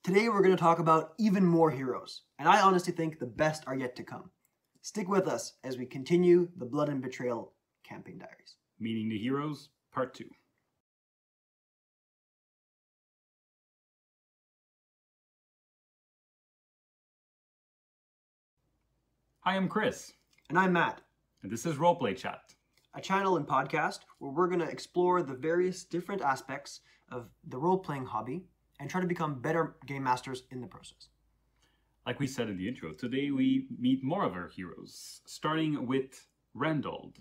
Today we're going to talk about even more heroes, and I honestly think the best are yet to come. Stick with us as we continue the Blood and Betrayal campaign diaries. Meeting the Heroes, Part 2. Hi, I'm Chris. And I'm Matt, And this is Roleplay Chat. a channel and podcast where we're going to explore the various different aspects of the role-playing hobby and try to become better game masters in the process. Like we said in the intro, today we meet more of our heroes, starting with Randall,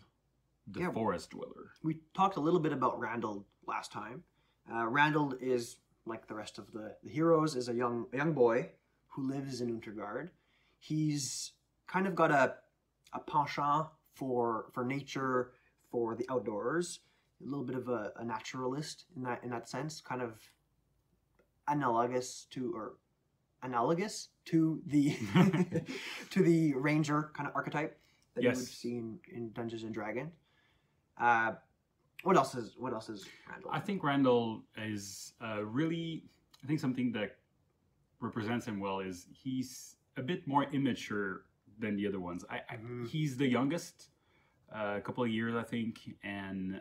the forest dweller. We talked a little bit about Randall last time. Randall is, like the rest of the heroes, is a young boy who lives in Untergard. He's kind of got a penchant for nature, for the outdoors, a little bit of a naturalist in that sense, kind of analogous to the to the ranger kind of archetype that you would see in Dungeons and Dragons. What else is Randall? I think Randall is really, I think something that represents him well is he's a bit more immature than the other ones. He's the youngest, a couple of years I think, and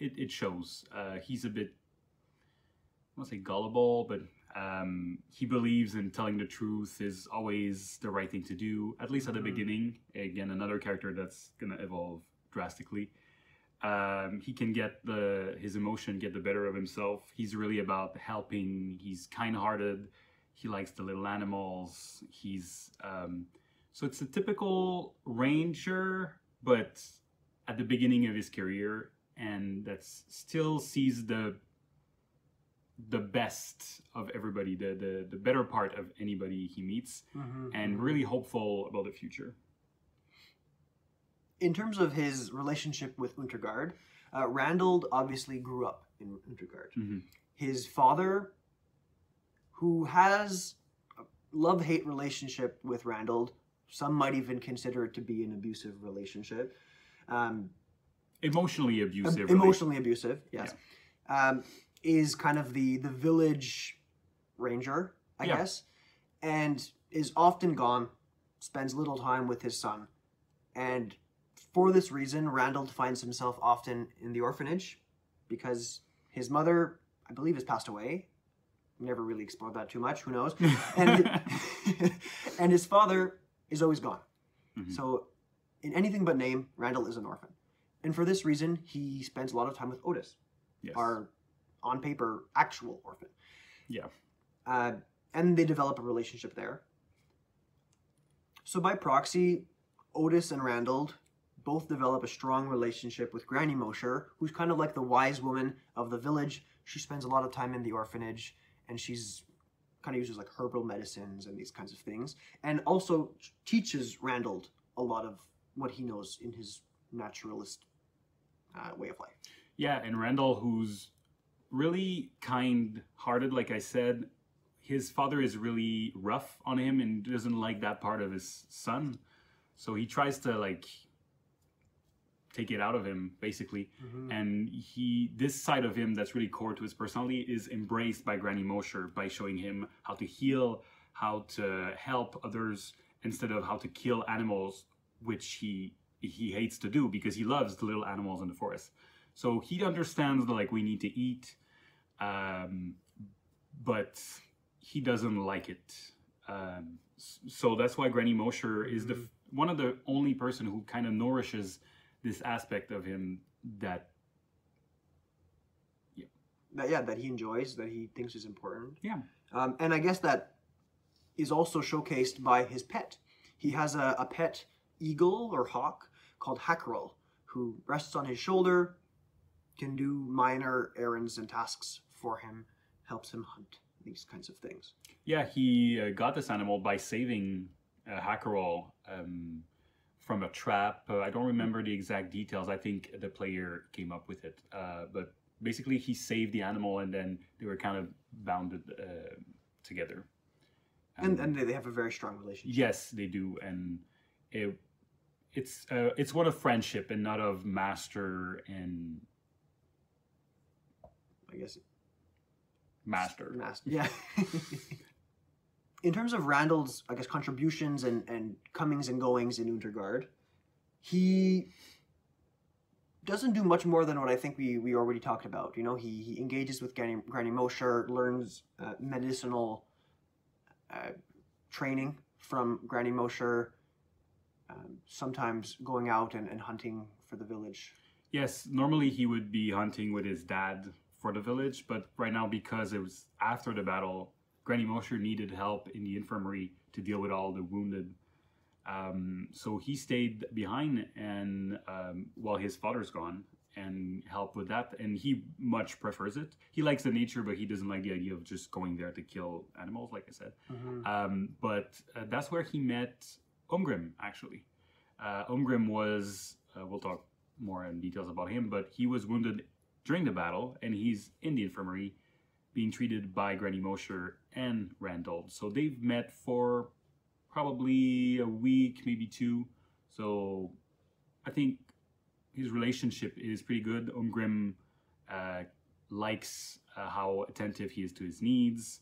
it shows. He's a bit, I won't say gullible, but he believes in telling the truth is always the right thing to do, at least at the beginning. Again, another character that's going to evolve drastically. He can get his emotion get the better of himself. He's really about helping. He's kind-hearted. He likes the little animals. He's so it's a typical ranger, but at the beginning of his career, and that still sees the best of everybody, the better part of anybody he meets, and really hopeful about the future. In terms of his relationship with Untergard, Randall obviously grew up in Untergard. His father, who has a love-hate relationship with Randall, some might even consider it to be an abusive relationship. Emotionally abusive. Emotionally abusive, yes. Yeah. Is kind of the village ranger, I guess, and is often gone, spends little time with his son. And for this reason, Randall finds himself often in the orphanage because his mother, I believe, has passed away. Never really explored that too much, who knows? And, and his father is always gone. So in anything but name, Randall is an orphan. And for this reason, he spends a lot of time with Otis, our on paper actual orphan. And they develop a relationship there. So by proxy, Otis and Randall both develop a strong relationship with Granny Mosher, who's kind of like the wise woman of the village. She spends a lot of time in the orphanage, and she's kind of uses like herbal medicines and these kinds of things, and also teaches Randall a lot of what he knows in his naturalist way of life. Yeah, and Randall, who's really kind-hearted, like I said, his father is really rough on him and doesn't like that part of his son. So he tries to like take it out of him, basically. And this side of him that's really core to his personality is embraced by Granny Mosher by showing him how to heal, how to help others, instead of how to kill animals, which he hates to do because he loves the little animals in the forest. So he understands that like we need to eat, but he doesn't like it. So that's why Granny Mosher is one of the only person who kind of nourishes this aspect of him that he enjoys, that he thinks is important. Yeah. And I guess that is also showcased by his pet. He has a pet eagle or hawk called Hackerel, who rests on his shoulder, can do minor errands and tasks for him, helps him hunt, these kinds of things. Yeah, he got this animal by saving Hackerel from a trap. I don't remember the exact details. I think the player came up with it. But basically he saved the animal and then they were kind of bounded together. And they have a very strong relationship. Yes, they do. And it's one of friendship and not of master and... I guess... Master. Yeah. in terms of Randall's, I guess, contributions and comings and goings in Untergard, he doesn't do much more than what I think we already talked about. You know, he engages with Granny Mosher, learns medicinal training from Granny Mosher, sometimes going out and hunting for the village. Yes, normally he would be hunting with his dad for the village, but right now, because it was after the battle, Granny Mosher needed help in the infirmary to deal with all the wounded. So he stayed behind and while his father's gone and helped with that. And he much prefers it. He likes the nature, but he doesn't like the idea of just going there to kill animals, like I said. But that's where he met Umgrim, actually. Umgrim was, we'll talk more in details about him, but he was wounded during the battle, and he's in the infirmary being treated by Granny Mosher and Randall. So they've met for probably a week, maybe two. So I think his relationship is pretty good. Umgrim likes how attentive he is to his needs,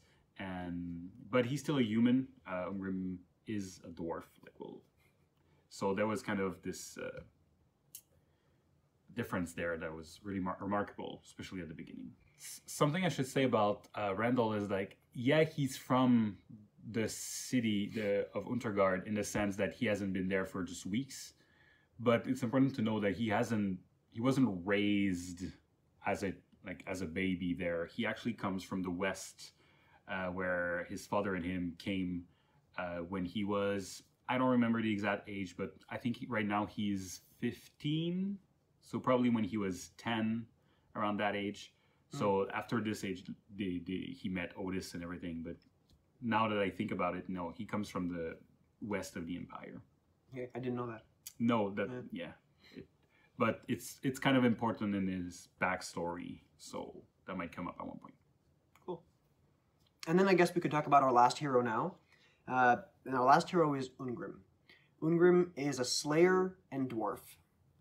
but he's still a human. Umgrim is a dwarf. So there was kind of this difference there that was really remarkable, especially at the beginning. Something I should say about Randall is like, yeah, he's from the city of Untergard in the sense that he hasn't been there for just weeks, but it's important to know that he wasn't raised as a baby there. He actually comes from the west, where his father and him came when he was, I don't remember the exact age, but I think right now he's 15, so probably when he was 10, around that age. So after this age, he met Otis and everything. But now that I think about it, no, he comes from the west of the Empire. Yeah, I didn't know that. No, but it's kind of important in his backstory, so that might come up at one point. Cool. And then I guess we could talk about our last hero now. And our last hero is Ungrim. Ungrim is a slayer and dwarf.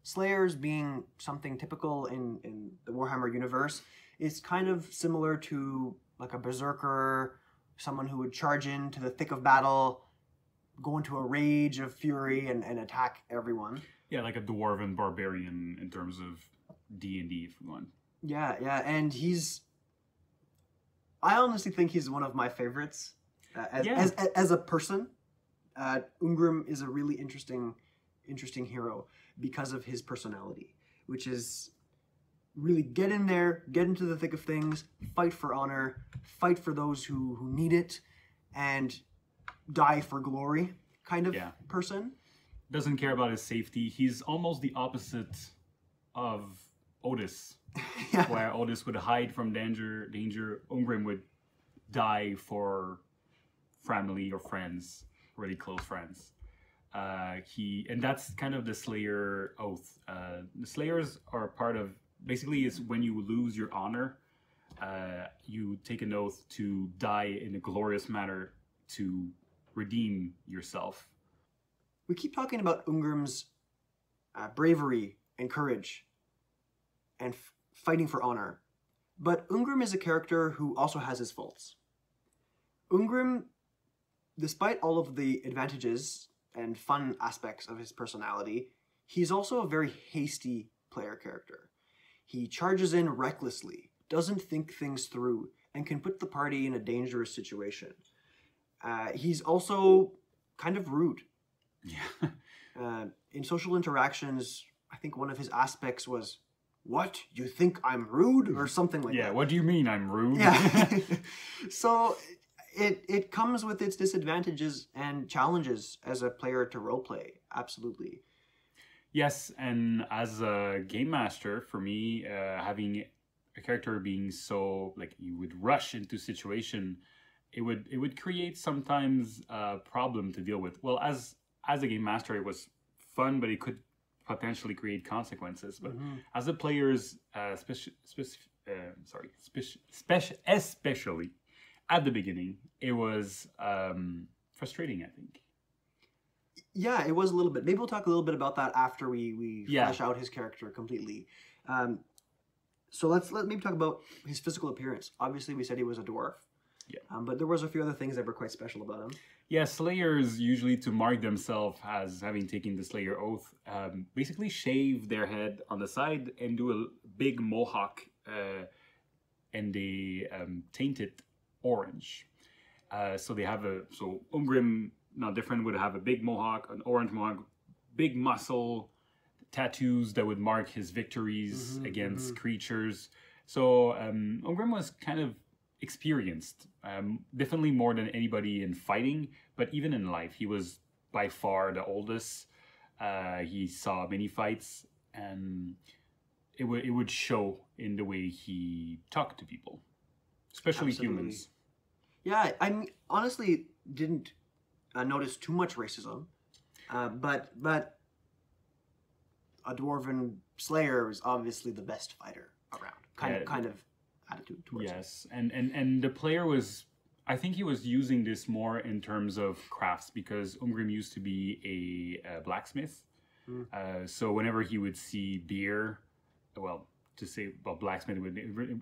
Slayers being something typical in the Warhammer universe. It's kind of similar to like a berserker, someone who would charge into the thick of battle, go into a rage of fury and attack everyone. Yeah, like a dwarven barbarian in terms of D&D, if you want. Yeah, and I honestly think he's one of my favorites. As a person, Ungrim is a really interesting hero because of his personality, which is really get in there, get into the thick of things, fight for honor, fight for those who need it, and die for glory kind of person. Doesn't care about his safety. He's almost the opposite of Otis, where Otis would hide from danger. Ungrim would die for family or friends, really close friends. And that's kind of the Slayer oath. The Slayers are part of, basically is when you lose your honor, you take an oath to die in a glorious manner to redeem yourself. We keep talking about Ungrim's bravery and courage and fighting for honor, but Ungrim is a character who also has his faults. Ungrim, despite all of the advantages and fun aspects of his personality, he's also a very hasty player character. He charges in recklessly, doesn't think things through, and can put the party in a dangerous situation. He's also kind of rude. Yeah. In social interactions, I think one of his aspects was, "What? You think I'm rude?" or something like that. Yeah, what do you mean I'm rude? Yeah. So it comes with its disadvantages and challenges as a player to roleplay. Absolutely. Yes, and as a game master, for me, having a character being so, like, you would rush into situation, it would create sometimes a problem to deal with. Well, as a game master, it was fun, but it could potentially create consequences. But as a players, especially at the beginning, it was frustrating, I think. Yeah, it was a little bit. Maybe we'll talk a little bit about that after we flesh out his character completely. So let's maybe talk about his physical appearance. Obviously, we said he was a dwarf. Yeah. But there was a few other things that were quite special about him. Yeah, Slayers usually, to mark themselves as having taken the Slayer oath, basically shave their head on the side and do a big mohawk, and they taint it orange. So they have Ungrim, not different, would have a big mohawk, an orange mohawk, big muscle, tattoos that would mark his victories against creatures. So Ungrim was kind of experienced, definitely more than anybody in fighting, but even in life, he was by far the oldest. He saw many fights, and it would show in the way he talked to people, especially humans. Yeah, I honestly didn't notice too much racism, but a dwarven slayer is obviously the best fighter around. Kind of attitude towards it. Yes, and the player was, I think he was using this more in terms of crafts, because Ungrim used to be a blacksmith. So whenever he would see beer, blacksmith would,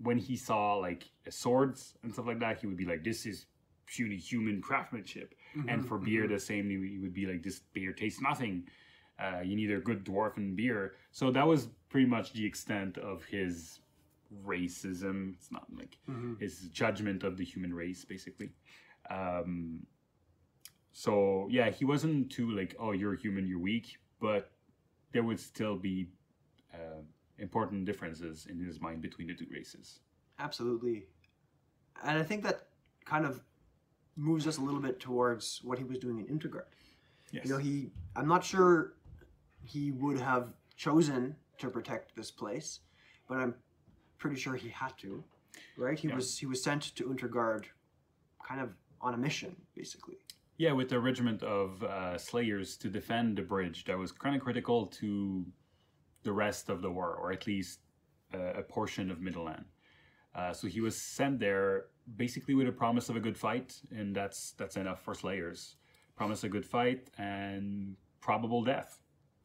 when he saw like swords and stuff like that, he would be like, this is puny human craftsmanship. And for beer, the same, he would be like, this beer tastes nothing. You need a good dwarven beer. So that was pretty much the extent of his racism. It's not like his judgment of the human race, basically. So yeah, he wasn't too like, oh, you're human, you're weak, but there would still be important differences in his mind between the two races. Absolutely. And I think that kind of moves us a little bit towards what he was doing in Intergard. Yes. You know, I'm not sure he would have chosen to protect this place, but I'm pretty sure he had to, right? He was sent to Untergard kind of on a mission, basically. Yeah, with a regiment of Slayers to defend the bridge that was kind of critical to the rest of the war, or at least a portion of Middleland. So he was sent there basically with a promise of a good fight, and that's enough for Slayers. Promise a good fight and probable death,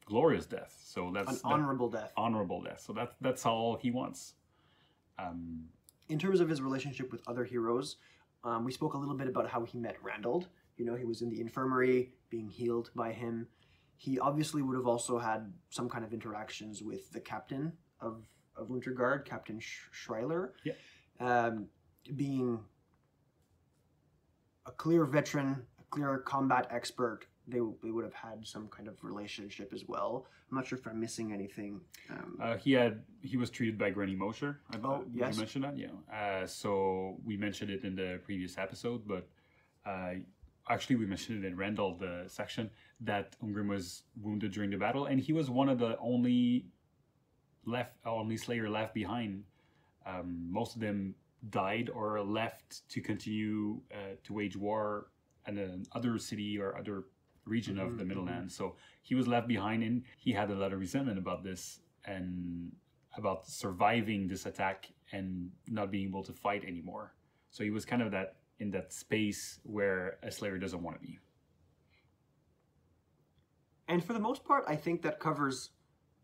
glorious death. So that's honorable death. Honorable death. So that's all he wants. In terms of his relationship with other heroes, we spoke a little bit about how he met Randall. You know, he was in the infirmary being healed by him. He obviously would have also had some kind of interactions with the captain of Untergard, Captain Schreiler. Yeah. Being a clear veteran, a clear combat expert, they would have had some kind of relationship as well. I'm not sure if I'm missing anything. He was treated by Granny Mosher. Yes. You mentioned that, yeah. So we mentioned it in the previous episode, but actually we mentioned it in Randall, the section, that Ungrim was wounded during the battle, and he was one of the only Slayer left behind. Most of them died or left to continue to wage war in another city or other region of the Middleland. So he was left behind, and he had a lot of resentment about this and about surviving this attack and not being able to fight anymore. So he was kind of in that space where a Slayer doesn't want to be. And for the most part, I think that covers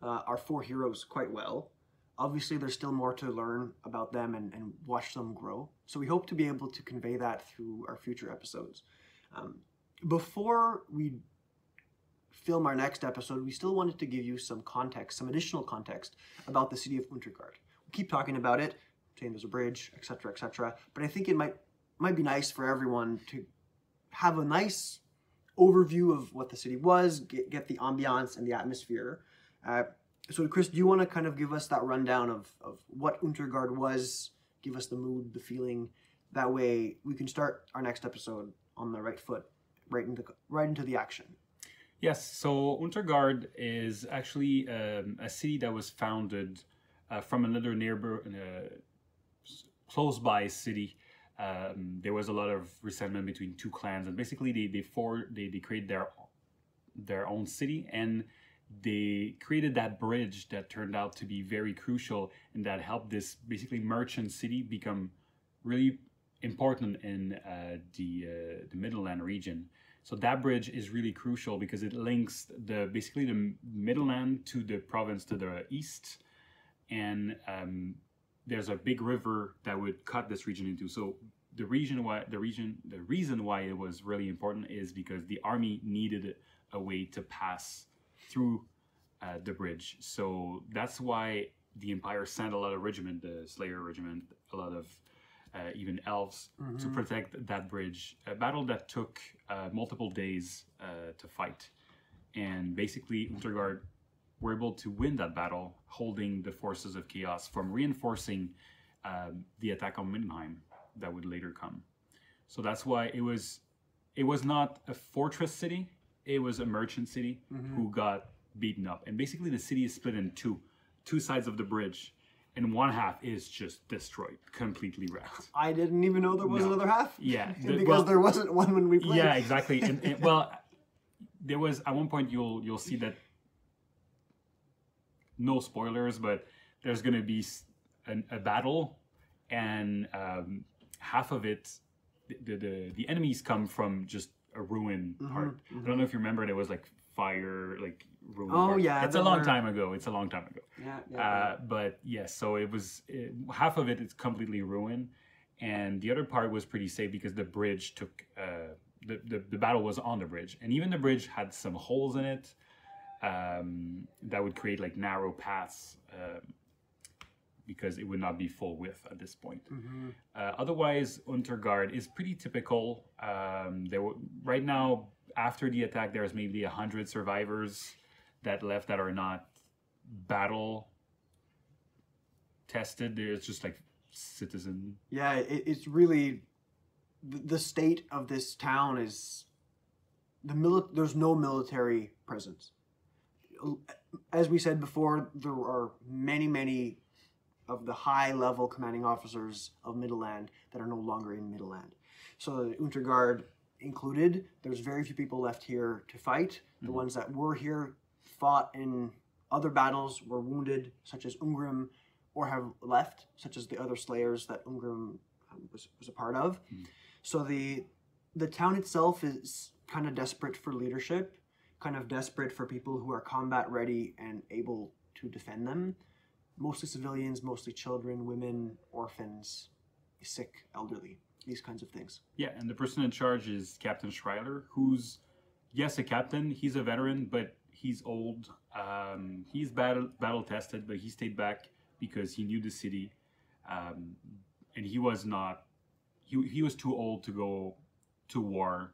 our four heroes quite well. Obviously, there's still more to learn about them and watch them grow. So we hope to be able to convey that through our future episodes. Before we film our next episode, we still wanted to give you some context, some additional context about the city of Untergard. We keep talking about it, saying there's a bridge, etc., etc. But I think it might be nice for everyone to have a nice overview of what the city was, get the ambiance and the atmosphere. So Chris, do you want to kind of give us that rundown of what Untergard was, give us the mood, the feeling? That way we can start our next episode on the right foot, right into the action. Yes, so Untergard is actually a city that was founded from another neighbor, close by city. There was a lot of resentment between two clans, and basically they created their own city, and they created that bridge that turned out to be very crucial, and that helped this basically merchant city become really important in the Middleland region. So that bridge is really crucial because it links basically the Middleland to the province to the east, and there's a big river that would cut this region into. So the reason why it was really important is because the army needed a way to pass through the bridge. So that's why the Empire sent a lot of regiment, the Slayer regiment, a lot of even elves to protect that bridge. A battle that took multiple days to fight, and basically Untergard were able to win that battle, holding the forces of chaos from reinforcing the attack on Middenheim that would later come. So that's why it was not a fortress city, it was a merchant city who got beaten up. And basically the city is split in two sides of the bridge, and one half is just destroyed, completely wrecked. I didn't even know there was another half. Yeah. Because there wasn't one when we played. Yeah, exactly. And well, there was, at one point you'll see that, no spoilers, but there's going to be a battle, and half of it, the enemies come from just a ruin part. I don't know if you remember, there was like fire, like ruin part. Yeah. It's a long time ago. Yeah. But yes, so half of it is completely ruined, and the other part was pretty safe because the bridge took, the battle was on the bridge, and even the bridge had some holes in it that would create like narrow paths because it would not be full width at this point. Otherwise, Untergard is pretty typical. Right now, after the attack, there's maybe 100 survivors that left that are not battle tested. There's just like citizen. Yeah, it's really the state of this town is there's no military presence. As we said before, there are many of the high-level commanding officers of Middelland that are no longer in Middelland. So Untergard included, there's very few people left here to fight. The ones that were here fought in other battles, were wounded, such as Ungrim, or have left, such as the other slayers that Ungrim was a part of. So the town itself is kind of desperate for leadership, kind of desperate for people who are combat ready and able to defend them. Mostly civilians, mostly children, women, orphans, sick, elderly, these kinds of things. Yeah, and the person in charge is Captain Schreiler, who's, yes, a captain. He's a veteran, but he's old. He's battle tested, but he stayed back because he knew the city, and he was not. He was too old to go to war,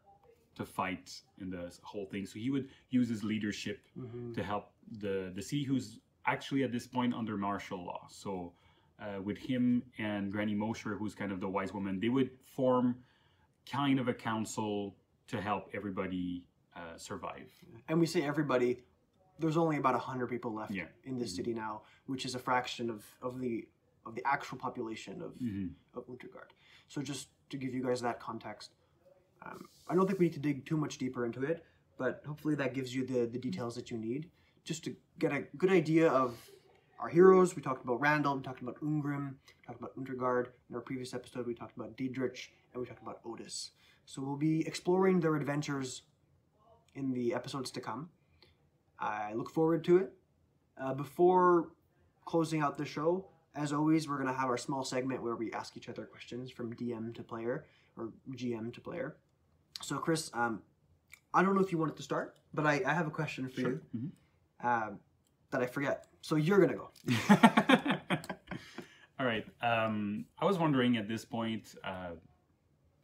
to fight in the whole thing. So he would use his leadership to help the city, who's actually at this point under martial law. So with him and Granny Mosher, who's kind of the wise woman, they would form kind of a council to help everybody survive. And we say everybody, there's only about 100 people left in this city now, which is a fraction of the actual population of Untergard. So just to give you guys that context, I don't think we need to dig too much deeper into it, but hopefully that gives you the details that you need just to get a good idea of our heroes. We talked about Randall, we talked about Ungrim, we talked about Untergard. In our previous episode, we talked about Diedrich, and we talked about Otis. So we'll be exploring their adventures in the episodes to come. I look forward to it. Before closing out the show, as always, we're going to have our small segment where we ask each other questions from DM to player, or GM to player. So Chris, I don't know if you wanted to start, but I have a question for you that I forget. So you're going to go. All right. I was wondering at this point,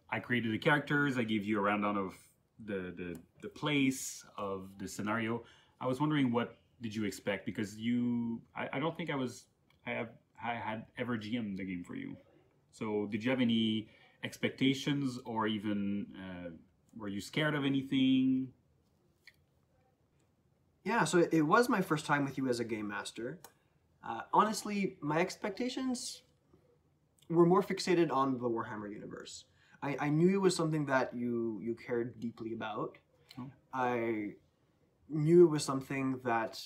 I created the characters. I gave you a rundown of the place, of the scenario. I was wondering, what did you expect? Because I don't think I had ever GM'd the game for you. So did you have any expectations, or even were you scared of anything? Yeah, so it was my first time with you as a game master. Honestly, my expectations were more fixated on the Warhammer universe. I knew it was something that you cared deeply about. Oh. I knew it was something that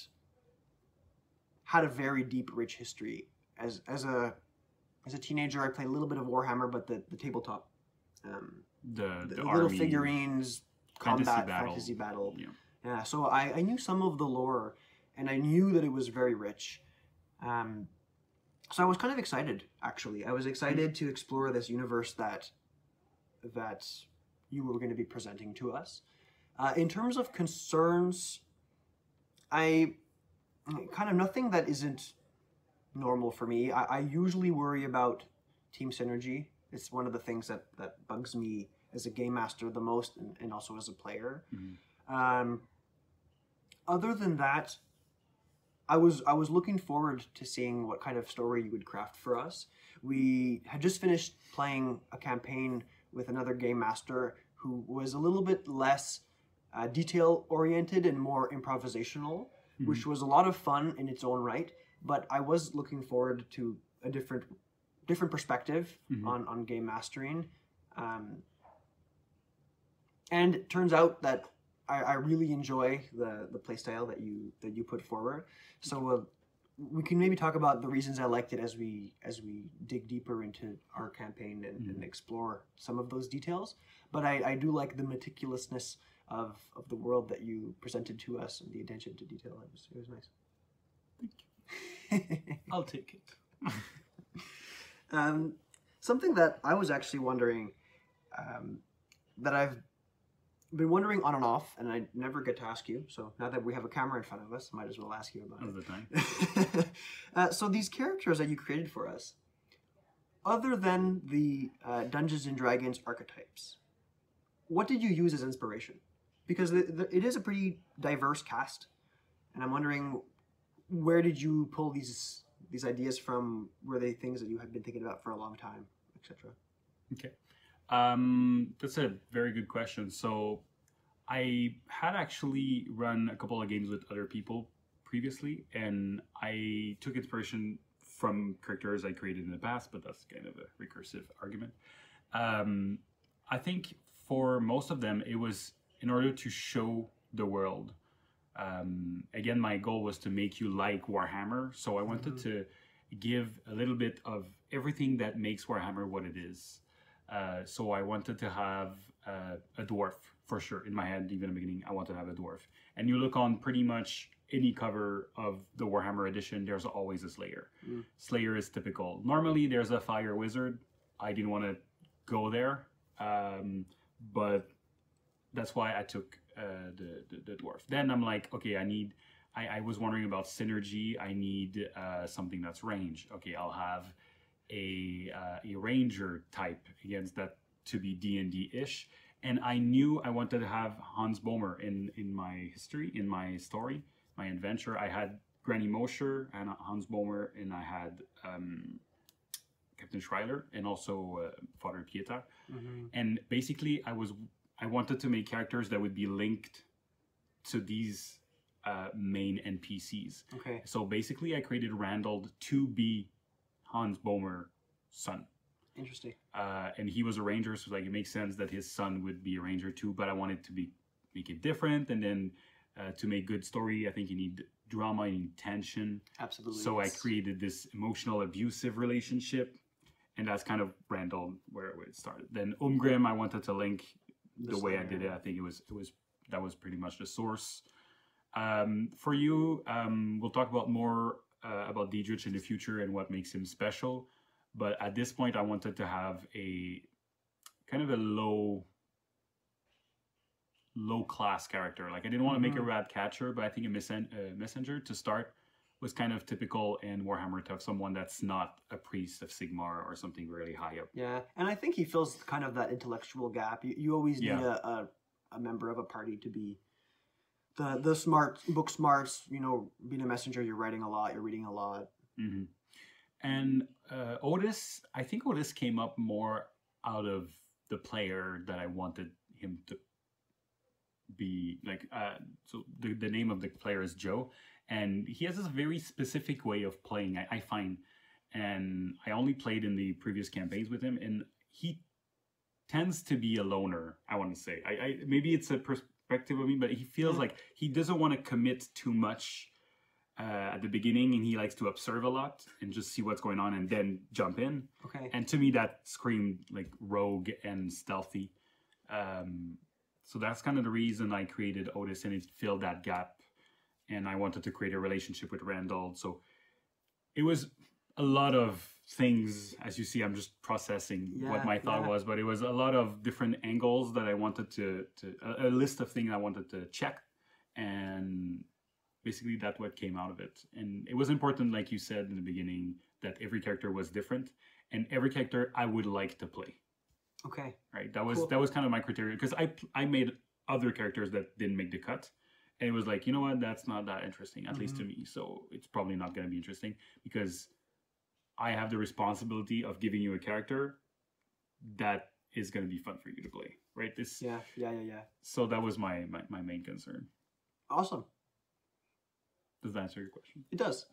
had a very deep, rich history. As a teenager, I played a little bit of Warhammer, but the tabletop, the little figurines, combat, fantasy battle. Yeah, so I knew some of the lore, and I knew that it was very rich. So I was kind of excited, actually. I was excited to explore this universe that that you were going to be presenting to us. In terms of concerns, I kind of nothing that isn't normal for me. I usually worry about team synergy. It's one of the things that bugs me as a game master the most, and also as a player. Other than that, I was looking forward to seeing what kind of story you would craft for us. We had just finished playing a campaign with another game master who was a little bit less detail oriented and more improvisational, which was a lot of fun in its own right. But I was looking forward to a different perspective on game mastering, and it turns out that I really enjoy the playstyle that you put forward. So we can maybe talk about the reasons I liked it as we dig deeper into our campaign and explore some of those details. But I do like the meticulousness of the world that you presented to us and the attention to detail. It was nice. Thank you. I'll take it. Something that I was actually wondering, that I've been wondering on and off, and I never get to ask you, so now that we have a camera in front of us, I might as well ask you about it. The time. So these characters that you created for us, other than the Dungeons and Dragons archetypes, what did you use as inspiration? Because it is a pretty diverse cast, and I'm wondering, where did you pull these ideas from? Were they things that you had been thinking about for a long time, etc.? Okay. That's a very good question. So I had actually run a couple of games with other people previously, and I took inspiration from characters I created in the past, but that's kind of a recursive argument. I think for most of them, it was in order to show the world. Again, my goal was to make you like Warhammer, so I wanted to give a little bit of everything that makes Warhammer what it is. So I wanted to have a dwarf, for sure. In my head, even in the beginning, I wanted to have a dwarf. And you look on pretty much any cover of the Warhammer edition, there's always a Slayer. Slayer is typical. Normally, there's a fire wizard. I didn't want to go there, but that's why I took the dwarf. Then I'm like, okay, I was wondering about synergy. I need something that's range. Okay, I'll have a ranger type against that to be D&D-ish. And I knew I wanted to have Hans Bomer in my history, in my story, my adventure. I had Granny Mosher and Hans Bomer, and I had Captain Schreiler and also Father Pieta. And basically, I wanted to make characters that would be linked to these main NPCs. Okay. So basically, I created Randall to be Hans Bomer's son. Interesting. And he was a ranger, so like it makes sense that his son would be a ranger too. But I wanted to make it different, and then to make good story, I think you need drama and tension. Absolutely. So I created this emotional, abusive relationship, and that's kind of Randall where it started. Then Umgrim, I wanted to link the way I did it. I think that was pretty much the source. For you, we'll talk about more about Diedrich in the future and what makes him special. But at this point, I wanted to have a kind of a low class character. Like I didn't want to make a rat catcher, but I think a messenger to start was kind of typical in Warhammer to have someone that's not a priest of Sigmar or something really high up. Yeah, and I think he fills kind of that intellectual gap. You always need a member of a party to be the smart, book smarts, being a messenger, you're writing a lot, you're reading a lot. And Otis, I think Otis came up more out of the player that I wanted him to be. Like, so the name of the player is Joe, and he has this very specific way of playing, I find. And I only played in the previous campaigns with him, and he tends to be a loner, I want to say. I maybe it's a perspective of me, but he feels like he doesn't want to commit too much at the beginning, and he likes to observe a lot and just see what's going on and then jump in. Okay. And to me, that screamed like rogue and stealthy. So that's kind of the reason I created Otis, and it filled that gap. And I wanted to create a relationship with Randall. So it was a lot of things. As you see, I'm just processing what my thought yeah. was, but it was a lot of different angles that I wanted to a list of things I wanted to check, and basically that's what came out of it. And it was important, like you said in the beginning, that every character was different, and every character I would like to play. Okay. Right. That was kind of my criteria, because I made other characters that didn't make the cut, and it was like, you know what, that's not that interesting, at least to me. So it's probably not going to be interesting, because I have the responsibility of giving you a character that is going to be fun for you to play. Right. This. Yeah. So that was my main concern. Awesome. Does that answer your question? It does.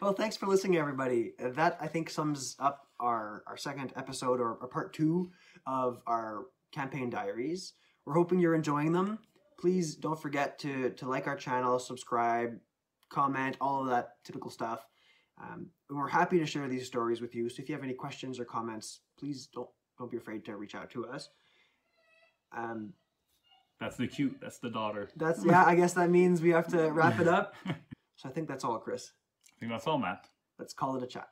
Well, thanks for listening, everybody. That, I think, sums up our second episode, or part 2 of our campaign diaries. We're hoping you're enjoying them. Please don't forget to like our channel, subscribe, comment, all of that typical stuff. And we're happy to share these stories with you. So if you have any questions or comments, please don't be afraid to reach out to us. That's the cute. That's the daughter. I guess that means we have to wrap it up. So I think that's all, Chris. I think that's all, Matt. Let's call it a chat.